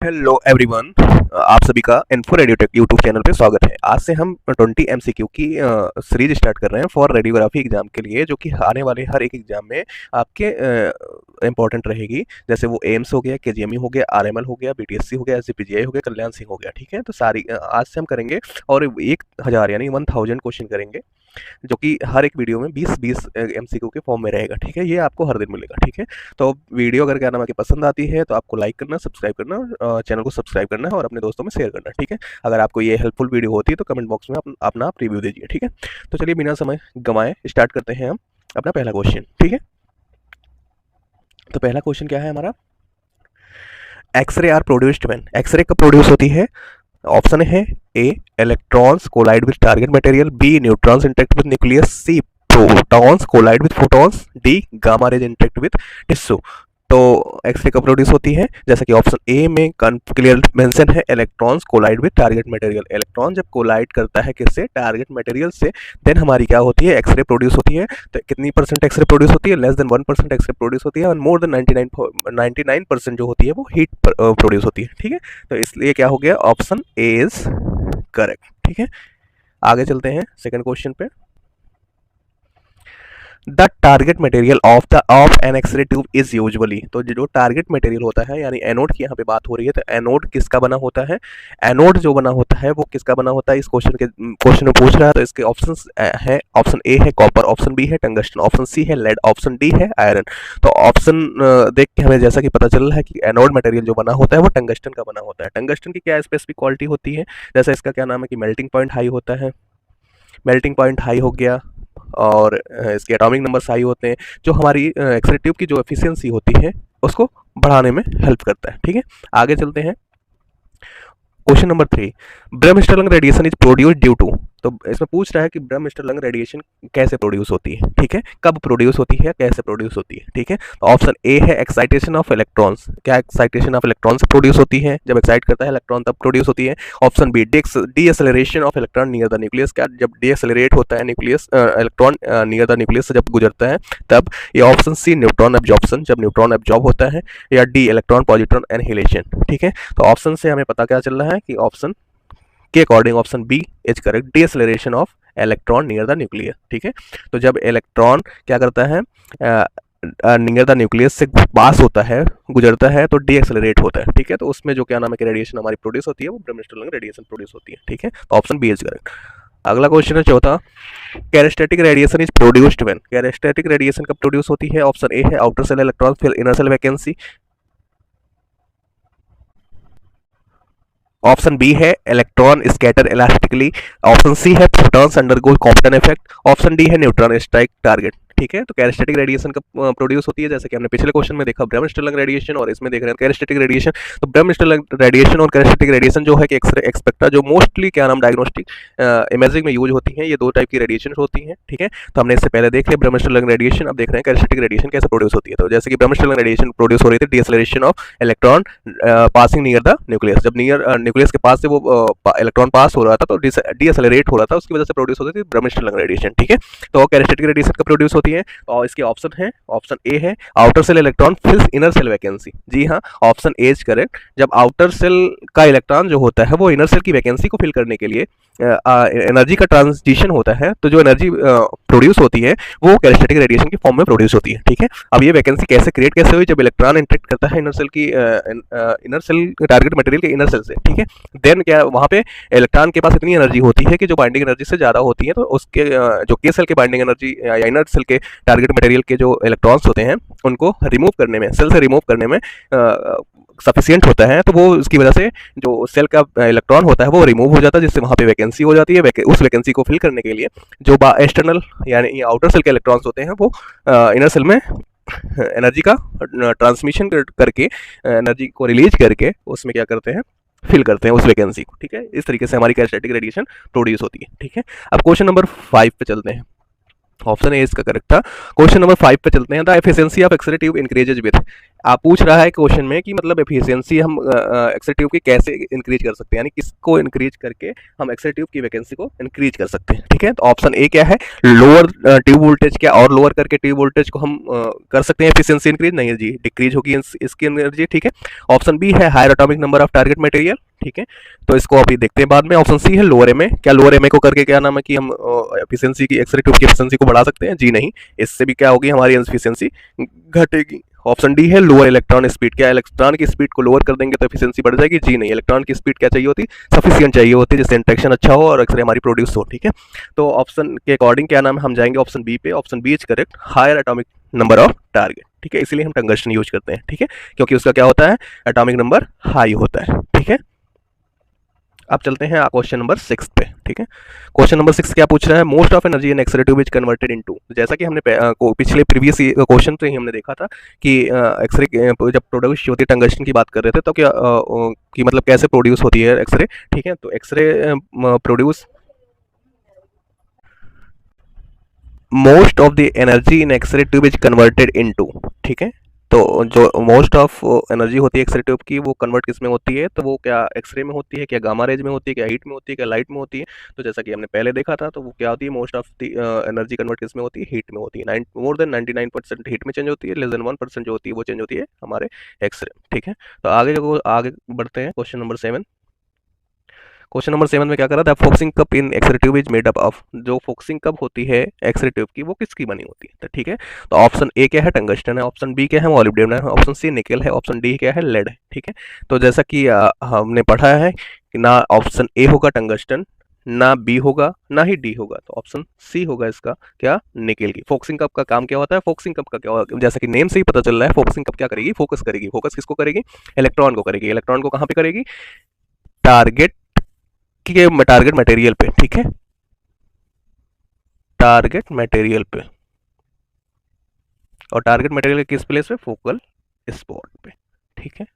Hello everyone, आप सभी का इन्फो रेडियोटेक यूट्यूब चैनल पे स्वागत है। आज से हम 20 एमसीक्यू की सीरीज स्टार्ट कर रहे हैं फॉर रेडियोग्राफी एग्जाम के लिए, जो कि आने वाले हर एक एग्जाम में आपके इंपॉर्टेंट रहेगी। जैसे वो एम्स हो गया, केजीएमयू हो गया, आरएमएल हो गया, बीटीएससी हो गया, एसजीपीजीआई हो गया, कल्याण सिंह हो गया। ठीक है, तो सारी आज से हम करेंगे और 1000 यानी 1000 क्वेश्चन करेंगे, जो कि हर एक वीडियो में 20-20 एमसीक्यू के फॉर्म में रहेगा। ठीक है, ये आपको हर दिन मिलेगा। ठीक है, तो वीडियो अगर क्या नाम है कि पसंद आती है तो आपको लाइक करना, सब्सक्राइब करना, चैनल को सब्सक्राइब करना है और अपने दोस्तों में शेयर करना। ठीक है, अगर आपको ये हेल्पफुल वीडियो होती है तो कमेंट बॉक्स में अपना आप रिव्यू दीजिए। ठीक है, तो चलिए बिना समय गंवाए स्टार्ट करते हैं हम अपना पहला क्वेश्चन। ठीक है, तो पहला क्वेश्चन क्या है हमारा, x-ray are produced when. X-ray कब प्रोड्यूस होती है? ऑप्शन है A electrons collide with target material, B neutrons interact with nucleus, C protons collide with photons, D gamma rays interact with tissue. तो एक्सरे कब produce होती है? जैसा कि ऑप्शन ए में क्लियर मेंशन है, electrons collide with target material. Electron जब collide करता है किससे? टारगेट मटेरियल से, देन हमारी क्या होती है? एक्सरे प्रोड्यूस होती है। तो कितनी परसेंट एक्सरे प्रोड्यूस होती है? लेस देन 1% एक्सरे प्रोड्यूस होती है, और मोर देन 99% जो होती है वो हीट प्रोड्यूस होती है। ठीक है, तो इसलिए क्या हो गया? Option A is correct. ठीक है, आगे चलते हैं सेकंड क्वेश्चन पे। The target material of an x-ray tube is usually. तो जो टारगेट मटेरियल होता है, यानी एनोड की यहाँ पे बात हो रही है, तो एनोड किसका बना होता है? एनोड जो बना होता है वो किसका बना होता है? इस क्वेश्चन में पूछ रहा है, तो इसके ऑप्शन है, ऑप्शन ए है कॉपर, ऑप्शन बी है टंगस्टन, ऑप्शन सी है लेड, ऑप्शन डी है आयरन। तो ऑप्शन देख के हमें जैसा कि पता चल रहा है कि एनोड मटेरियल जो बना होता है वो टंगस्टन का बना होता है। टंगस्टन की क्या स्पेसिफिक क्वालिटी होती है? जैसा इसका क्या नाम है कि मेल्टिंग पॉइंट हाई होता है, मेल्टिंग पॉइंट हाई हो गया, और इसके एटॉमिक नंबर्स हाई होते हैं, जो हमारी एक्सरे ट्यूब की जो एफिशिएंसी होती है उसको बढ़ाने में हेल्प करता है। ठीक है, आगे चलते हैं question number 3। Bremsstrahlung radiation is produce due to. तो इसमें पूछ रहा है कि ब्रह्मस्टरलंग रेडिएशन कैसे प्रोड्यूस होती है। ठीक है, कब प्रोड्यूस होती है, कैसे प्रोड्यूस होती है। ठीक है, तो ऑप्शन ए है एक्साइटेशन ऑफ इलेक्ट्रॉन्स। क्या एक्साइटेशन ऑफ इलेक्ट्रॉन से प्रोड्यूस होती है? जब एक्साइट करता है इलेक्ट्रॉन तब प्रोड्यूस होती है। Option B deceleration of electron near the nucleus. क्या जब डी एक्सेलरेट होता है nucleus electron near the nucleus से जब गुजरता है तब। या ऑप्शन सी न्यूट्रॉन एब्जॉर्प्शन, जब न्यूट्रॉन एब्जॉर्ब होता है। या डी इलेक्ट्रॉन पॉजिट्रॉन एनहिलेशन। ठीक है, तो ऑप्शन से हमें पता क्या चल रहा है कि ऑप्शन के according option B is correct, deceleration of electron near the nucleus. ठीक है, तो जब इलेक्ट्रॉन क्या करता है, नियर द न्यूक्लियस से पास होता है, गुजरता है, तो डीएक्सेलरेट होता है। ठीक है, तो उसमें जो क्या नाम है कि रेडिएशन हमारी प्रोड्यूस होती है वो ब्रह्मस्टरलंग रेडिएशन प्रोड्यूस होती है। ठीक है, तो ऑप्शन बी इज करेक्ट। अगला क्वेश्चन है चौथा, characteristic radiation is produced when. Characteristic radiation कब प्रोड्यूस होती है? ऑप्शन ए है outer shell electron fill inner shell vacancy, option B है electron scatter elastically, option C है protons undergo Compton effect, option D है neutron strike target. ठीक है, तो कैरेस्टेटिक रेडिएशन कब प्रोड्यूस होती है? जैसे कि हमने पिछले क्वेश्चन में देखा ब्रह्मस्टरलंग रेडिएशन, और इसमें देख रहे हैं कैरेस्टेटिक रेडिएशन। तो ब्रह्मस्टरलंग रेडिएशन और कैरेस्टेटिक रेडिएशन जो है कि एक्सरे एक्सपेक्ट्रा, जो मोस्टली क्या नाम डायग्नोस्टिक इमेजिंग में यूज होती हैं, ये दो टाइप की रेडिएशन होती हैं। ठीक है, तो हमने इससे पहले देख लिया ब्रह्मस्टरलंग रेडिएशन, अब देख रहे हैं कैरेस्टेटिक रेडिएशन कैसे प्रोड्यूस होती है। तो जैसे कि ब्रह्मस्टरलंग रेडिएशन प्रोड्यूस हो रही थी deceleration of electron passing near the nucleus. जब नियर न्यूक्लियस के पास से वो इलेक्ट्रॉन पास हो रहा था तो डीएक्सेलरेट हो रहा था, उसकी वजह से प्रोड्यूस होती थी ब्रह्मस्टरलंग रेडिएशन। ठीक है, तो कैरेस्टेटिक रेडिएशन कब प्रोड्यूस होती है? और इसके ऑप्शन है, ऑप्शन ए है outer shell electron fills inner shell vacancy. जी हाँ, ऑप्शन ए इज करेक्ट। जब आउटर सेल का इलेक्ट्रॉन जो होता है वो इनर सेल की वैकेंसी को फिल करने के लिए एनर्जी का ट्रांजिशन होता है, तो जो एनर्जी प्रोड्यूस होती है वो कैरेस्टेटिक रेडिएशन की फॉर्म में प्रोड्यूस होती है। ठीक है, अब ये वैकेंसी कैसे क्रिएट कैसे हुई? जब इलेक्ट्रॉन इंटरेक्ट करता है इनर सेल की इनर सेल टारगेट मटेरियल के इनर सेल से। ठीक है, देन क्या वहाँ पे इलेक्ट्रॉन के पास इतनी एनर्जी होती है कि जो बाइंडिंग एनर्जी से ज़्यादा होती है, तो उसके जो के सेल के बाइंडिंग एनर्जी या इनर सेल के टारगेट मटेरियल के जो इलेक्ट्रॉन्स होते हैं उनको रिमूव करने में, सेल से रिमूव करने में सफिशियंट होता है, तो वो उसकी वजह से जो सेल का इलेक्ट्रॉन होता है वो रिमूव हो जाता है, जिससे वहाँ पे वैकेंसी हो जाती है। उस वैकेंसी को फिल करने के लिए जो एक्सटर्नल यानी आउटर सेल के इलेक्ट्रॉन्स होते हैं वो इनर सेल में एनर्जी का ट्रांसमिशन करके, एनर्जी को रिलीज करके उसमें क्या करते हैं, फिल करते हैं उस वैकेंसी को। ठीक है, इस तरीके से हमारी कैरेस्टेटिक रेडिएशन प्रोड्यूस होती है। ठीक है, अब क्वेश्चन नंबर 5 पे चलते हैं। ऑप्शन ए इसका करेक्ट था। क्वेश्चन नंबर 5 पे चलते हैं। The efficiency of x-ray tube increases with. आप पूछ रहा है क्वेश्चन में कि मतलब एफिशिएंसी हम एक्सरे ट्यूब की कैसे इंक्रीज कर सकते हैं, यानी किसको इंक्रीज करके हम एक्सरे ट्यूब की वैकेंसी को इंक्रीज कर सकते हैं। ठीक है, तो ऑप्शन ए क्या है, लोअर ट्यूब वोल्टेज, क्या और लोअर करके ट्यूब वोल्टेज को हम कर सकते हैं एफिशिएंसी इंक्रीज? नहीं जी, डिक्रीज होगी इसकी एनर्जी। ठीक है, ऑप्शन बी है higher atomic number of target material. ठीक है, तो इसको अभी देखते हैं बाद में। ऑप्शन सी है लोअर एमए, क्या लोअर एमए को करके क्या नाम है कि हम एफिशिएंसी की, एक्सरे ट्यूब की एफिशिएंसी को बढ़ा सकते हैं? जी नहीं, इससे भी क्या होगी, हमारी एफिशिएंसी घटेगी। ऑप्शन डी है लोअर इलेक्ट्रॉन स्पीड, क्या इलेक्ट्रॉन की स्पीड को लोअर कर देंगे तो एफिशिएंसी बढ़ जाएगी? जी नहीं, इलेक्ट्रॉन की स्पीड क्या चाहिए होती, सफिशिएंट चाहिए होती है, जिससे इंटरेक्शन अच्छा हो और एक्सरे हमारी प्रोड्यूस हो। ठीक है, तो ऑप्शन के अकॉर्डिंग क्या नाम है, हम जाएंगे ऑप्शन बी पे। Option B is correct, higher atomic number of target. ठीक है, इसलिए हम टंगस्टन यूज करते हैं। ठीक है, क्योंकि उसका क्या होता है, एटॉमिक नंबर हाई होता है। ठीक है, अब चलते हैं क्वेश्चन नंबर 6 पे। ठीक है, क्वेश्चन नंबर 6 क्या पूछ रहा है, most of energy in x-ray tube is converted into. जैसा कि हमने पिछले प्रीवियस क्वेश्चन पे ही हमने देखा था कि एक्सरे जब प्रोड्यूस होती है, टंगस्टन की बात कर रहे थे, तो क्या कि मतलब कैसे प्रोड्यूस होती है एक्सरे। ठीक है, तो x-ray produce, most of the energy in x-ray tube is converted into. ठीक है, तो जो मोस्ट ऑफ एनर्जी होती है एक्सरे ट्यूब की, वो कन्वर्ट किस में होती है, तो वो क्या एक्सरे में होती है, क्या गामा रेज में होती है, क्या हीट में होती है, क्या लाइट में होती है? तो जैसा कि हमने पहले देखा था, तो वो क्या होती है, most of the energy convert किस में होती है, हीट में होती है। मोर देन 99% हीट में चेंज होती है, लेस देन 1% जो होती है वो चेंज होती है हमारे एक्सरे। ठीक है, तो आगे बढ़ते हैं क्वेश्चन नंबर 7। क्वेश्चन नंबर 7 में क्या करा था, focusing cup in x-ray tube is made up of. जो फोकसिंग कप होती है एक्सरे ट्यूब की, वो किसकी बनी होती है? तो ठीक है, तो ऑप्शन ए क्या है, टंगस्टन है। ऑप्शन बी क्या है, मॉलिब्डेनम है। ऑप्शन सी निकेल है। ऑप्शन डी क्या है, लेड है। ठीक है, तो जैसा कि हमने पढ़ा है कि ना ऑप्शन ए होगा टंगस्टन, ना बी होगा, ना ही डी होगा, तो ऑप्शन सी होगा इसका क्या, निकेल की। फोकसिंग कप का काम क्या होता है, फोकसिंग कप का क्या होता है, जैसा कि नेम से ही पता चल रहा है, फोकसिंग कप क्या करेगी, फोकस करेगी। फोकस किसको करेगी, इलेक्ट्रॉन को करेगी। इलेक्ट्रॉन को कहाँ पे करेगी, टारगेट के टारगेट मटेरियल पे। ठीक है, टारगेट मटेरियल पे, और टारगेट मटेरियल किस प्लेस पे, फोकल स्पॉट पे। ठीक है,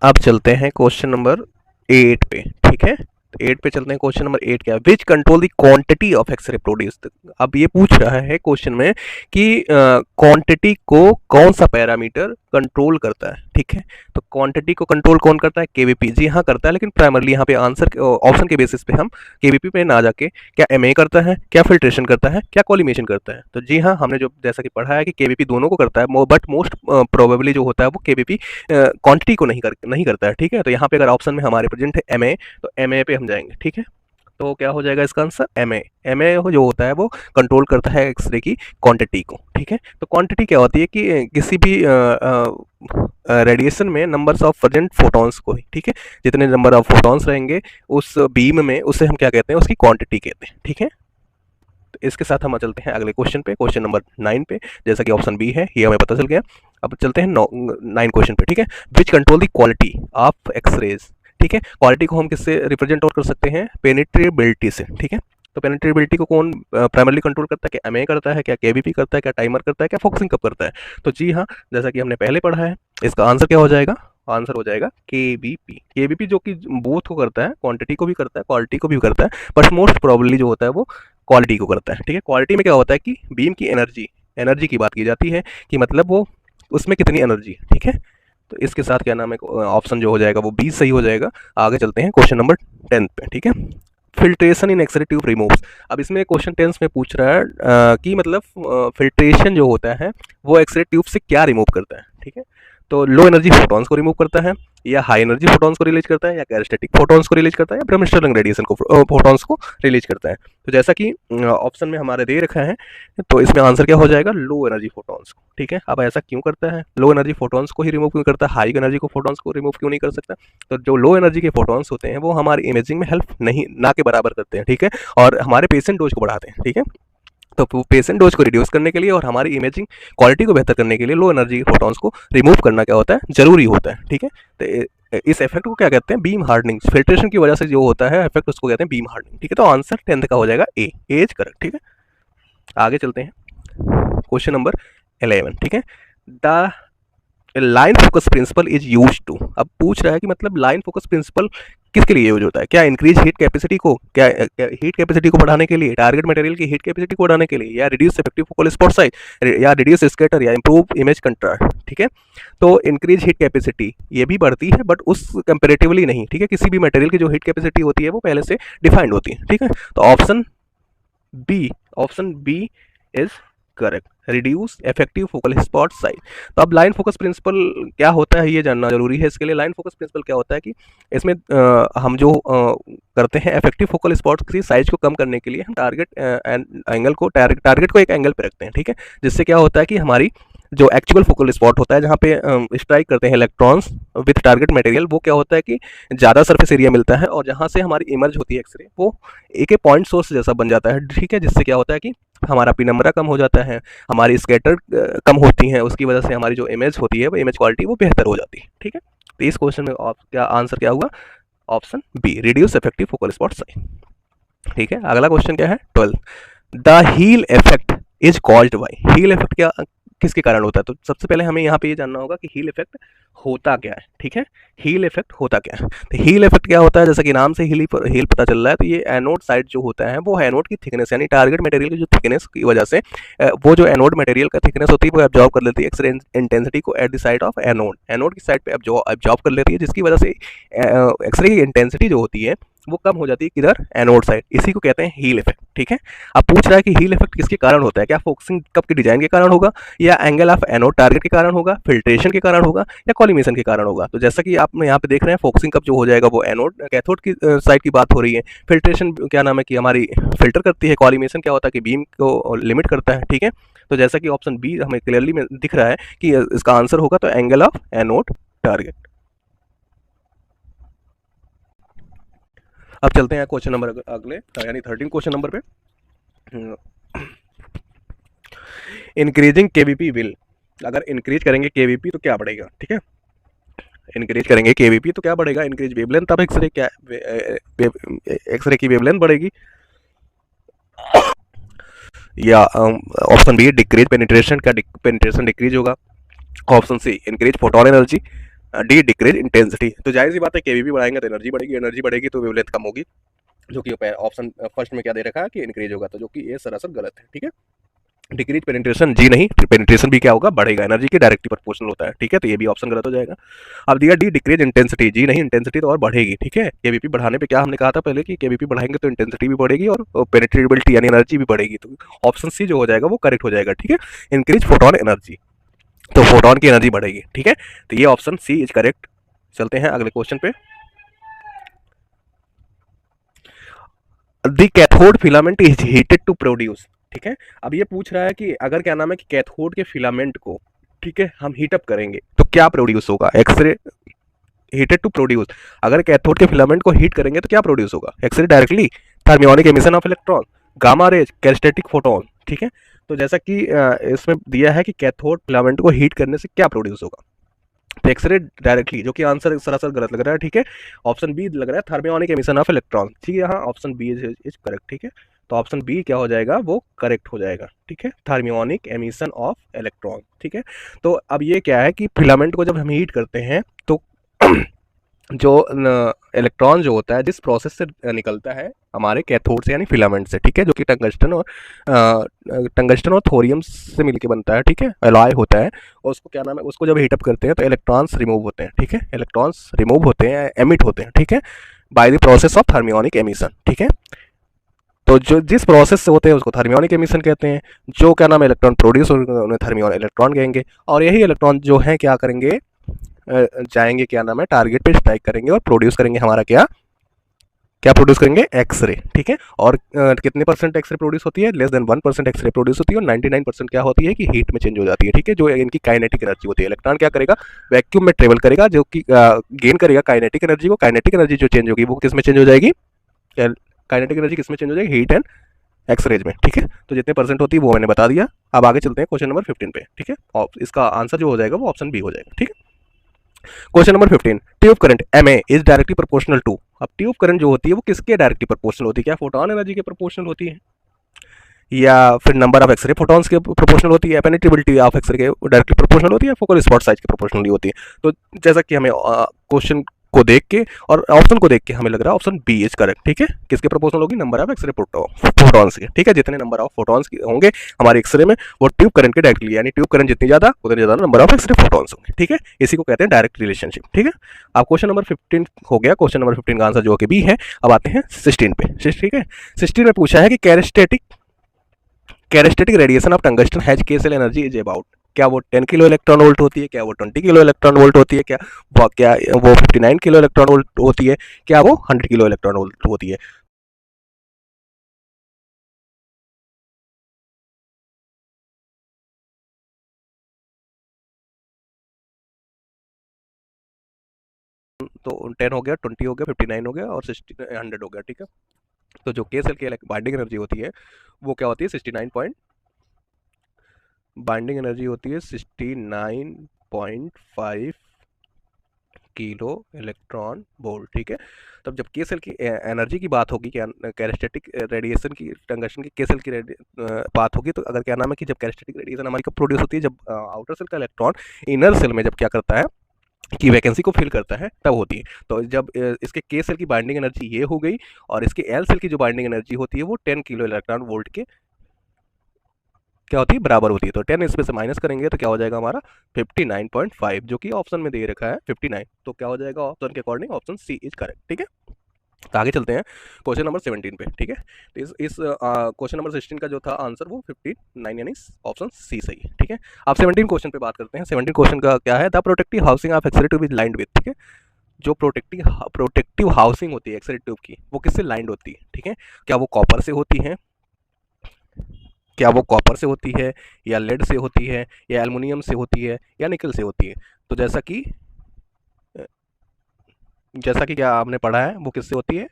अब चलते हैं क्वेश्चन नंबर 8 पे। ठीक है, तो 8 पे चलते हैं। क्वेश्चन नंबर 8 क्या है, which control the quantity of x-ray produced. अब ये पूछ रहा है क्वेश्चन में कि क्वांटिटी को कौन सा पैरामीटर कंट्रोल करता है। ठीक है, तो क्वांटिटी को कंट्रोल कौन करता है, केवीपी। जी हाँ करता है, लेकिन प्राइमरली यहाँ पे आंसर ऑप्शन के बेसिस पे हम केवीपी पे ना जाके, क्या एमए करता है, क्या फिल्ट्रेशन करता है, क्या कॉलिमेशन करता है? तो जी हाँ, हमने जो जैसा कि पढ़ा है कि केवीपी दोनों को करता है, बट मोस्ट प्रोबेबली जो होता है वो केवीपी क्वांटिटी को नहीं करता है। ठीक है, तो यहाँ पे अगर ऑप्शन में हमारे प्रेजेंट है एमए, तो एमए पे हम जाएंगे। ठीक है, तो क्या हो जाएगा इसका आंसर, एमए। एमए जो होता है वो कंट्रोल करता है एक्सरे की क्वांटिटी को। ठीक है, तो क्वांटिटी क्या होती है कि किसी भी रेडिएशन में नंबर्स ऑफ प्रेजेंट फोटॉन्स को ही, ठीक है, जितने नंबर ऑफ फोटॉन्स रहेंगे उस बीम में, उसे हम क्या कहते हैं, उसकी क्वांटिटी कहते हैं। ठीक है, तो इसके साथ हम चलते हैं अगले क्वेश्चन पे, क्वेश्चन नंबर 9 पे। जैसा कि ऑप्शन बी है, ये हमें पता चल गया। अब चलते हैं 9 क्वेश्चन पे। ठीक है, which control the quality of x-rays. ठीक है, क्वालिटी को हम किससे रिप्रेजेंट और कर सकते हैं, पेनिट्रेबिलिटी से। ठीक है, तो पेनिट्रेबिलिटी को कौन प्राइमरली कंट्रोल करता है, क्या एमए करता है, क्या केवीपी करता है, क्या टाइमर करता है, क्या फोकसिंग कप करता है? तो जी हाँ, जैसा कि हमने पहले पढ़ा है, इसका आंसर क्या हो जाएगा, आंसर हो जाएगा केवीपी। केवीपी जो कि बोथ को करता है, क्वांटिटी को भी करता है, क्वालिटी को भी करता है, बट मोस्ट प्रोबेबली जो होता है वो क्वालिटी को करता है। ठीक है, क्वालिटी में क्या होता है कि बीम की एनर्जी, एनर्जी की बात की जाती है कि मतलब वो उसमें कितनी एनर्जी है। ठीक है, तो इसके साथ क्या नाम है, ऑप्शन जो हो जाएगा वो 20 सही हो जाएगा। आगे चलते हैं क्वेश्चन नंबर 10 पे। ठीक है, फिल्ट्रेशन इन एक्सरे ट्यूब रिमूव्स। अब इसमें क्वेश्चन 10 में पूछ रहा है कि मतलब फिल्ट्रेशन जो होता है वो एक्सरे ट्यूब से क्या रिमूव करता है। ठीक है, तो लो एनर्जी फोटॉन्स को रिमूव करता है, या हाई एनर्जी फोटॉन्स को रिलीज करता है, या कैरेस्टेटिक फोटॉन्स को रिलीज करता है, या ब्रह्मस्टर्लिंग रेडिएशन को फोटॉन्स को रिलीज करता है? तो जैसा कि ऑप्शन में हमारे दे रखा है, तो इसमें आंसर क्या हो जाएगा, लो एनर्जी फोटॉन्स को। ठीक है, अब ऐसा क्यों करता है, लो एनर्जी फोटॉन्स को ही रिमूव क्यों करता है, हाई एनर्जी को फोटॉन्स को रिमूव क्यों नहीं कर सकता? तो जो लो एनर्जी के फोटॉन्स होते हैं वो हमारी इमेजिंग में हेल्प नहीं, ना के बराबर करते हैं। ठीक है, और हमारे पेशेंट डोज को बढ़ाते हैं। ठीक है, तो पेशेंट डोज को रिड्यूस करने के लिए और हमारी इमेजिंग क्वालिटी को बेहतर करने के लिए लो एनर्जी फोटॉन्स को रिमूव करना क्या होता है, जरूरी होता है। ठीक है, तो इस इफेक्ट को क्या कहते हैं, बीम हार्डनिंग। फिल्ट्रेशन की वजह से जो होता है इफेक्ट, उसको कहते हैं बीम हार्डनिंग। ठीक है, तो आंसर 10th का हो जाएगा ए, एज करेक्ट। ठीक है, आगे चलते हैं क्वेश्चन नंबर 11। ठीक है, the line focus principle is use to. अब पूछ रहा है कि मतलब लाइन फोकस प्रिंसिपल किसके लिए यूज होता है, क्या इंक्रीज हीट कैपेसिटी को, क्या हीट कैपेसिटी को बढ़ाने के लिए, टारगेट मटेरियल की हीट कैपेसिटी को बढ़ाने के लिए, या reduce effective focal spot size, या रिड्यूस स्कैटर, या इंप्रूव इमेज कंट्रास्ट। ठीक है, तो इंक्रीज हीट कैपेसिटी ये भी बढ़ती है बट उस कंपेरेटिवली नहीं। ठीक है, किसी भी मटेरियल की जो हीट कैपेसिटी होती है वो पहले से डिफाइंड होती है। ठीक है, तो option B is correct, reduce effective focal spot size. तो अब लाइन फोकस प्रिंसिपल क्या होता है ये जानना जरूरी है। इसके लिए लाइन फोकस प्रिंसिपल क्या होता है कि इसमें हम जो करते हैं इफेक्टिव फोकल स्पॉट की साइज को कम करने के लिए हम एंगल को टारगेट को एक एंगल पे रखते हैं। ठीक है, जिससे क्या होता है कि हमारी जो एक्चुअल फोकल स्पॉट होता है जहाँ पे स्ट्राइक करते हैं इलेक्ट्रॉन्स विथ टारगेट मटेरियल, वो क्या होता है कि ज़्यादा सरफेस एरिया मिलता है और जहाँ से हमारी इमर्ज होती है एक्सरे वो एक पॉइंट सोर्स जैसा बन जाता है। ठीक है, जिससे क्या होता है कि हमारा पिनम्बरा कम हो जाता है, हमारी स्कैटर कम होती हैं, उसकी वजह से हमारी जो इमेज होती है वो इमेज क्वालिटी वो बेहतर हो जाती है। ठीक है, तो इस क्वेश्चन में क्या आंसर क्या होगा, option B, reduce effective focal spot size. ठीक है, अगला क्वेश्चन क्या है 12, the heel effect is caused by, heel effect क्या किसके कारण होता है। तो सबसे पहले हमें यहाँ पे ये जानना होगा कि हील इफेक्ट होता क्या है। ठीक है, हील इफेक्ट होता क्या है। तो हील इफेक्ट क्या होता है, जैसा कि नाम से हील पता चल रहा है, तो ये एनोड साइड जो होता है वो एनोड की थिकनेस यानी टारगेट मटेरियल की जो थिकनेस की वजह से वो जो एनोड मटेरियल का थिकनेस होती है वो एब्जॉर्ब कर लेती है एक्सरे इंटेंसिटी को at the side of anode, anode की साइड पे एब्जॉर्ब कर लेती है, जिसकी वजह से एक्सरे की इंटेंसिटी जो होती है वो कम हो जाती है किधर, एनोड साइड। इसी को कहते हैं हील इफेक्ट। ठीक है, अब पूछ रहा है कि हील इफेक्ट किसके कारण होता है, क्या फोकसिंग कप के डिजाइन के कारण होगा, या एंगल ऑफ एनोड टारगेट के कारण होगा, फिल्ट्रेशन के कारण होगा, या कॉलिमेशन के कारण होगा। तो जैसा कि आप यहाँ पे देख रहे हैं फोकसिंग कप जो हो जाएगा वो एनोड कैथोड की साइड की बात हो रही है, फिल्ट्रेशन क्या नाम है कि हमारी फिल्टर करती है, कॉलिमेशन क्या होता है कि बीम को लिमिट करता है। ठीक है, तो जैसा कि ऑप्शन बी हमें क्लियरली दिख रहा है कि इसका आंसर होगा तो एंगल ऑफ एनोड टारगेट। अब चलते हैं क्वेश्चन नंबर अगले यानी 13 क्वेश्चन नंबर पे। इंक्रीजिंग केवीपी विल, अगर इंक्रीज करेंगे केवीपी तो क्या बढ़ेगा। ठीक है, इंक्रीज करेंगे केवीपी तो क्या बढ़ेगा, इंक्रीज वेवलेंथ, तब एक्सरे क्या एक्सरे की वेवलेंथ बढ़ेगी, या ऑप्शन बी डिक्रीज पेनिट्रेशन, क्या पेनिट्रेशन डिक्रीज होगा, option C increase photon energy, D decrease intensity. तो जाहिर सी बात है केवीपी बढ़ाएंगे तो एनर्जी बढ़ेगी, एनर्जी बढ़ेगी तो वेवलेंथ कम होगी, जो कि ऑप्शन फर्स्ट में क्या दे रखा है कि इंक्रीज होगा, तो जो कि ये सरासर गलत है। ठीक है, डिक्रीज पेनिट्रेशन जी नहीं, पेनिट्रेशन भी क्या होगा, बढ़ेगा, एनर्जी के डायरेक्टली प्रोपोर्शनल होता है। ठीक है, तो ये भी ऑप्शन गलत हो जाएगा। अब दिया डी डिक्रीज इंटेंसिटी, जी नहीं, इंटेंसिटी तो और बढ़ेगी। ठीक है, केवीपी बढ़ाने पे क्या हमने कहा था पहले कि केवीपी बढ़ाएंगे तो इंटेंसिटी भी बढ़ेगी और पेनिट्रेबिलिटी यानी एनर्जी भी बढ़ेगी, तो ऑप्शन सी जो हो जाएगा वो करेक्ट हो जाएगा। ठीक है, इंक्रीज फोटोन एनर्जी, तो फोटोन की एनर्जी बढ़ेगी। ठीक है, तो ये ऑप्शन सी इज करेक्ट। चलते हैं अगले क्वेश्चन पे। The cathode filament is heated to produce. ठीक है, अब ये पूछ रहा है कि अगर क्या नाम है कि कैथोड के फिलामेंट को, ठीक है, हम हीटअप करेंगे तो क्या प्रोड्यूस होगा, एक्सरे हीटेड टू प्रोड्यूस, अगर कैथोड के फिलामेंट को हीट करेंगे तो क्या प्रोड्यूस होगा, x-ray directly, thermionic emission of electron, gamma rays, characteristic photon. ठीक है, तो जैसा कि इसमें दिया है कि कैथोड फिलामेंट को हीट करने से क्या प्रोड्यूस होगा, तो एक्सरे डायरेक्टली, जो कि आंसर सरासर गलत लग रहा है। ठीक है, ऑप्शन बी लग रहा है थर्मियोनिक एमिशन ऑफ इलेक्ट्रॉन। ठीक है, यहाँ ऑप्शन बी इज करेक्ट। ठीक है, तो ऑप्शन बी क्या हो जाएगा, वो करेक्ट हो जाएगा। ठीक है, थर्मियोनिक एमिशन ऑफ इलेक्ट्रॉन। ठीक है, तो अब ये क्या है कि फिलामेंट को जब हम हीट करते हैं तो जो इलेक्ट्रॉन जो होता है जिस प्रोसेस से निकलता है हमारे कैथोड से यानी फिलामेंट से, ठीक है, जो कि टंगस्टन और थोरियम से मिलके बनता है। ठीक है, एलॉय होता है, और उसको क्या नाम है, उसको जब हीटअप करते हैं तो इलेक्ट्रॉन्स रिमूव होते हैं। ठीक है, इलेक्ट्रॉन्स रिमूव होते हैं, एमिट होते हैं। ठीक है, by the process of thermionic emission. ठीक है, तो जो जिस प्रोसेस से होते हैं उसको थर्मियोनिक एमिशन कहते हैं, जो क्या नाम है इलेक्ट्रॉन प्रोड्यूस उन्हें थर्मियोनिक इलेक्ट्रॉन कहेंगे, और यही इलेक्ट्रॉन जो है क्या करेंगे, जाएंगे क्या नाम है टारगेट पे स्ट्राइक करेंगे और प्रोड्यूस करेंगे हमारा क्या क्या प्रोड्यूस करेंगे, एक्सरे। ठीक है, और कितने परसेंट एक्सरे प्रोड्यूस होती है, लेस देन 1% एक्सरे प्रोड्यूस होती है, और 99% क्या होती है कि हीट में चेंज हो जाती है। ठीक है, जो इनकी काइनेटिक एनर्जी होती है, इलेक्ट्रॉन क्या करेगा, वैक्यूम में ट्रेवल करेगा, जो कि गेन करेगा काइनेटिक एनर्जी को, काइनेटिक एनर्जी जो चेंज होगी वो किस में चेंज हो जाएगी, काइनेटिक एनर्जी किस में चेंज हो जाएगी, हीट एंड एक्सरेज में। ठीक है, तो जितने परसेंट होती है वो मैंने बता दिया। अब आगे चलते हैं क्वेश्चन नंबर 15 पे। ठीक है, और इसका आंसर जो हो जाएगा वो ऑप्शन बी हो जाएगा। ठीक है, question number 15, tube current MA is directly proportional to. अब ट्यूब करंट जो होती है वो किसके डायरेक्टली प्रोपोर्शनल होती है, क्या फोटोन एनर्जी के प्रोपोर्शनल होती है, या फिर नंबर ऑफ एक्सरे फोटॉन्स के प्रोपोर्शनल होती है, पेनिट्रेबिलिटी ऑफ एक्सरे के डायरेक्टली प्रोपोर्शनल होती है, फोकल स्पॉट साइज के प्रोपोर्शनली होती है। तो जैसा कि हमें क्वेश्चन को देख के और ऑप्शन को देख के हमें लग रहा है ऑप्शन बी इज करेक्ट। ठीक है, किसके प्रोपोर्शनल होगी, नंबर ऑफ एक्सरे फोटॉन्स के। ठीक है, जितने नंबर ऑफ फोटॉन्स होंगे हमारे एक्सरे में वो ट्यूब करंट के डायरेक्टली, यानी ट्यूब करंट जितनी ज्यादा उतने ज्यादा नंबर ऑफ एक्सरे फोटॉन्स होंगे। ठीक है, इसी को कहते हैं डायरेक्ट रिलेशनशिप। ठीक है, अब क्वेश्चन नंबर 15 हो गया। क्वेश्चन नंबर 15 का आंसर जो कि बी है। अब आते हैं 16 पे। ठीक है, 16 में पूछा है कि कैरेस्टेटिक रेडिएशन ऑफ टंगस्टन हैज के सेल एनर्जी इज अबाउट। क्या वो 10 किलो इलेक्ट्रॉन वोल्ट होती है, क्या वो 20 किलो इलेक्ट्रॉन वोल्ट होती है, क्या वो 59 किलो इलेक्ट्रॉन वोल्ट होती है, क्या वो 100 किलो इलेक्ट्रॉन वोल्ट होती है। तो 10 हो गया, 20 हो गया, 59 हो गया और 100 हो गया। ठीक है, तो जो के सेल की बाइंडिंग एनर्जी होती है वो क्या होती है, 69 पॉइंट, बाइंडिंग एनर्जी होती है 69.5 किलो इलेक्ट्रॉन वोल्ट। ठीक है, तब जब के सेल की एनर्जी की बात होगी, क्या कैरेस्टेटिक रेडिएशन की टंगस्टन की के सेल की बात होगी, तो अगर क्या नाम है कि जब कैरेस्टेटिक रेडिएशन हमारी कब प्रोड्यूस होती है, जब आउटर सेल का इलेक्ट्रॉन इनर सेल में जब क्या करता है कि वैकेंसी को फिल करता है, तब होती है। तो जब इसके के सेल की बाइंडिंग एनर्जी ये हो गई और इसके एल सेल की जो बाइंडिंग एनर्जी होती है वो 10 किलो इलेक्ट्रॉन वोल्ट के क्या होती है, बराबर होती है। तो 10 इसमें से माइनस करेंगे तो क्या हो जाएगा हमारा 59.5, जो कि ऑप्शन में दे रखा है 59। तो क्या हो जाएगा ऑप्शन के according, option C is correct. ठीक है, तो आगे चलते हैं क्वेश्चन नंबर 17 पे। ठीक है, तो इस क्वेश्चन नंबर 16 का जो था आंसर वो 59, यानी ऑप्शन सी सही है। ठीक है, अब 17 क्वेश्चन पे बात करते हैं। 17 क्वेश्चन का क्या है, the protective housing of x-ray tube is lined with. ठीक है, जो प्रोटेक्टिव हाउसिंग होती है एक्सरे ट्यूब की वो किससे लाइंड होती है। ठीक है, क्या वो कॉपर से होती है, क्या वो कॉपर से होती है, या लेड से होती है, या एल्युमिनियम से होती है, या निकल से होती है। तो जैसा कि क्या आपने पढ़ा है वो किससे होती है,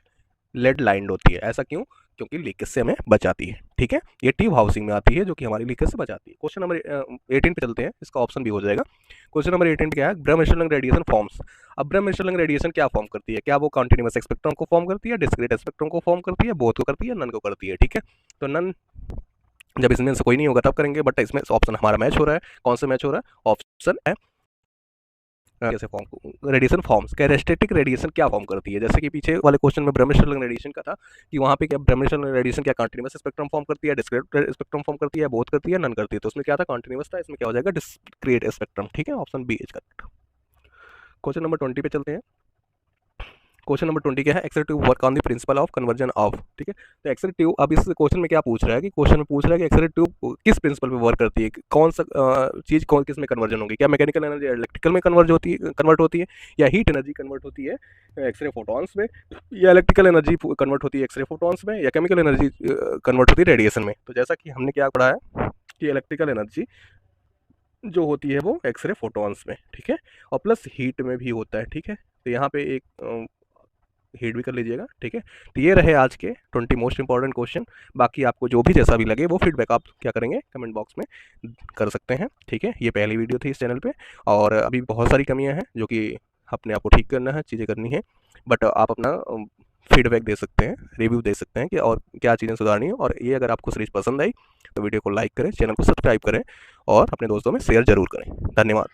लेड लाइंड होती है। ऐसा क्यों, क्योंकि लीकेज से हमें बचाती है। ठीक है, ये ट्यूब हाउसिंग में आती है जो कि हमारी लीकेज से बचाती है। क्वेश्चन नंबर 18 पे चलते हैं, इसका ऑप्शन भी हो जाएगा। क्वेश्चन नंबर 18 क्या है, ब्रह्मस्टरलिंग रेडिएशन फॉर्म्स। अब ब्रह्मस्टरलिंग रेडिएशन क्या फॉर्म करती है, क्या वो कॉन्टिन्यूअस स्पेक्ट्रम को फॉर्म करती है, डिस्क्रीट स्पेक्ट्रम को फॉर्म करती है, बोथ को करती है, नन को करती है। ठीक है, तो नन जब इसमें से कोई नहीं होगा तब करेंगे, बट इसमें ऑप्शन हमारा मैच हो रहा है। कौन सा मैच हो रहा है, ऑप्शन है कैसे फॉर्म रेडिएशन फॉर्म्स। कैरेस्टेटिक रेडिएशन क्या फॉर्म करती है, जैसे कि पीछे वाले क्वेश्चन में ब्रह्मस्टरलिंग रेडिएशन का था कि वहाँ पे क्या ब्रह्मस्टरलिंग रेडिएशन क्या कंटीन्यूअस स्पेक्ट्रम फॉर्म करती है, डिस्क्रीट स्पेक्ट्रम फॉर्म करती है, बोथ करती है, नन करती है। तो उसमें क्या था, कंटीन्यूअस था, इसमें क्या हो जाएगा, डिस्क्रीट स्पेक्ट्रम। ठीक है, option B is correct. Question number 20 पे चलते हैं। क्वेश्चन नंबर 20 क्या है, x-ray tube work on the principle of conversion of. ठीक है, तो एक्सरे ट्यूब, अब इस क्वेश्चन में क्या पूछ रहा है कि क्वेश्चन में पूछ रहा है कि एक्सरे ट्यूब किस प्रिंसिपल पे वर्क करती है, कौन सा चीज़ कौन किस में कन्वर्जन होगी, क्या मैकेनिकल एनर्जी इलेक्ट्रिकल में कन्वर्ट होती है, या हीट एनर्जी कन्वर्ट होती है एक्सरे फोटॉन्स में, या इलेक्ट्रिकल एनर्जी कन्वर्ट होती है एक्सरे फोटॉन्स में, या केमिकल एनर्जी कन्वर्ट होती है रेडिएशन में। तो जैसा कि हमने क्या पढ़ा है कि इलेक्ट्रिकल एनर्जी जो होती है वो एक्सरे फोटॉन्स में, ठीक है, और प्लस हीट में भी होता है। ठीक है, तो यहाँ पे एक हीट भी कर लीजिएगा। ठीक है, तो ये रहे आज के 20 मोस्ट इंपॉर्टेंट क्वेश्चन। बाकी आपको जो भी जैसा भी लगे वो फीडबैक आप क्या करेंगे, कमेंट बॉक्स में कर सकते हैं। ठीक है, ये पहली वीडियो थी इस चैनल पे और अभी बहुत सारी कमियां हैं जो कि अपने आप को ठीक करना है, चीज़ें करनी है, बट आप अपना फीडबैक दे सकते हैं, रिव्यू दे सकते हैं कि और क्या चीज़ें सुधारनी है। और ये अगर आपको सीरीज पसंद आई तो वीडियो को लाइक करें, चैनल को सब्सक्राइब करें और अपने दोस्तों में शेयर जरूर करें। धन्यवाद।